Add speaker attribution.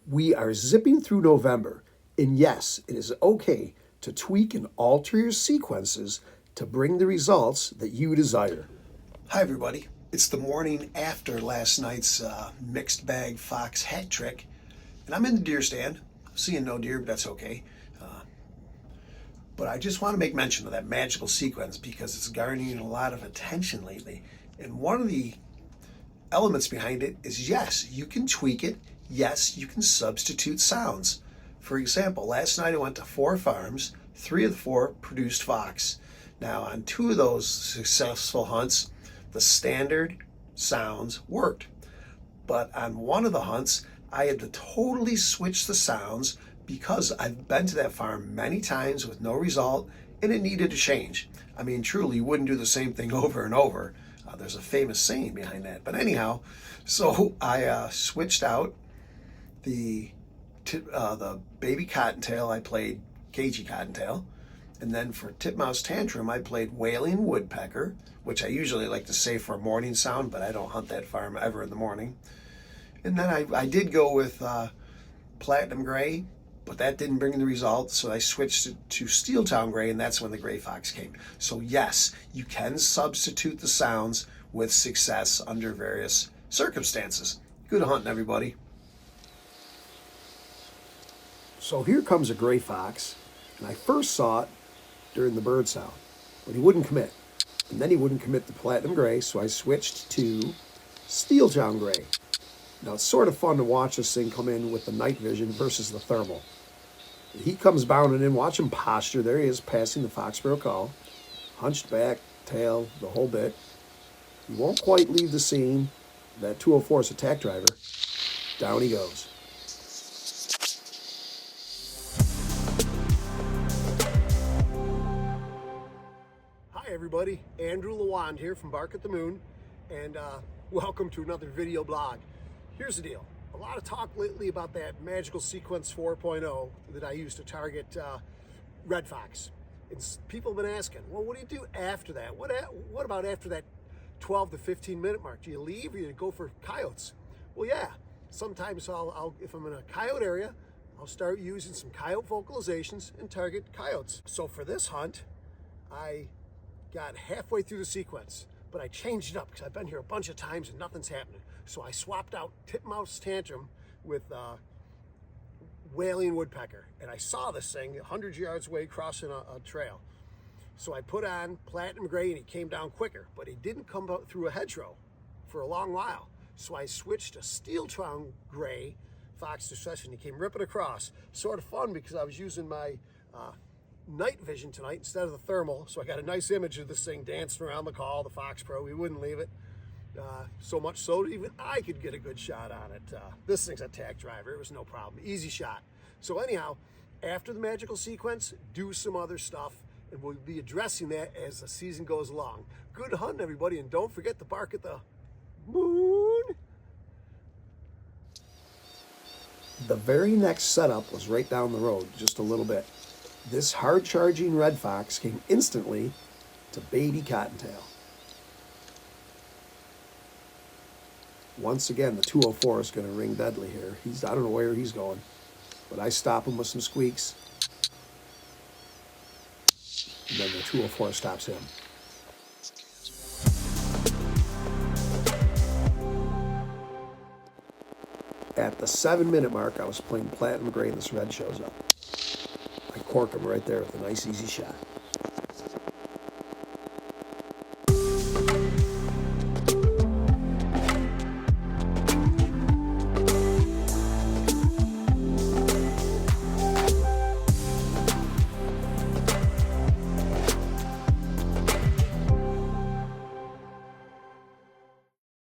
Speaker 1: We are zipping through November, and yes, it is okay to tweak and alter your sequences to bring the results that you desire. Hi, everybody. It's the morning after last night's mixed bag fox hat trick, and I'm in the deer stand. I'm seeing no deer, but that's okay. But I just want to make mention of that magical sequence because it's garnering a lot of attention lately. And one of the elements behind it is, yes, you can tweak it. Yes, you can substitute sounds. For example, last night I went to 4 farms. 3 of the 4 produced fox. Now, on 2 of those successful hunts, the standard sounds worked. But on one of the hunts, I had to totally switch the sounds because I've been to that farm many times with no result, and it needed to change. I mean, truly, you wouldn't do the same thing over and over. There's a famous saying behind that. But anyhow, so I switched out the baby cottontail. I played cagey cottontail. And then for titmouse tantrum, I played wailing woodpecker, which I usually like to say for a morning sound, but I don't hunt that farm ever in the morning. And then I did go with platinum gray, but that didn't bring the results, so I switched it to Steeltown Gray, and that's when the gray fox came. So yes, you can substitute the sounds with success under various circumstances. Good hunting, everybody. So here comes a gray fox, and I first saw it during the bird sound, but he wouldn't commit. And then he wouldn't commit to platinum gray, so I switched to Steeltown Gray. Now, it's sort of fun to watch this thing come in with the night vision versus the thermal. He comes bounding in, watch him posture. There he is, passing the foxborough call. Hunched back, tail, the whole bit. He won't quite leave the scene. That 204 is a tack driver. Down he goes. Hi, everybody. Andrew Lawand here from Bark at the Moon, and welcome to another video blog. Here's the deal. A lot of talk lately about that Magical Sequence 4.0 that I use to target red fox. And people have been asking, well, what do you do after that? What about after that 12 to 15 minute mark? Do you leave or do you go for coyotes? Well, yeah. Sometimes I'll if I'm in a coyote area, I'll start using some coyote vocalizations and target coyotes. So for this hunt, I got halfway through the sequence, but I changed it up because I've been here a bunch of times and nothing's happening. So I swapped out titmouse tantrum with wailing woodpecker. And I saw this thing 100 yards away crossing a trail. So I put on platinum gray and he came down quicker, but he didn't come out through a hedgerow for a long while. So I switched to Steeltown Gray fox succession. He came ripping across. Sort of fun because I was using my night vision tonight instead of the thermal. So I got a nice image of this thing dancing around the call, the Fox Pro. We wouldn't leave it. So much so that even I could get a good shot on it. This thing's a tack driver. It was no problem. Easy shot. So anyhow, after the magical sequence, do some other stuff, and we'll be addressing that as the season goes along. Good hunting, everybody, and don't forget to bark at the moon. The very next setup was right down the road, just a little bit. This hard-charging red fox came instantly to baby cottontail. Once again, the 204 is going to ring deadly here. I don't know where he's going, but I stop him with some squeaks. And then the 204 stops him. At the 7-minute mark, I was playing platinum gray and this red shows up. I cork him right there with a nice easy shot.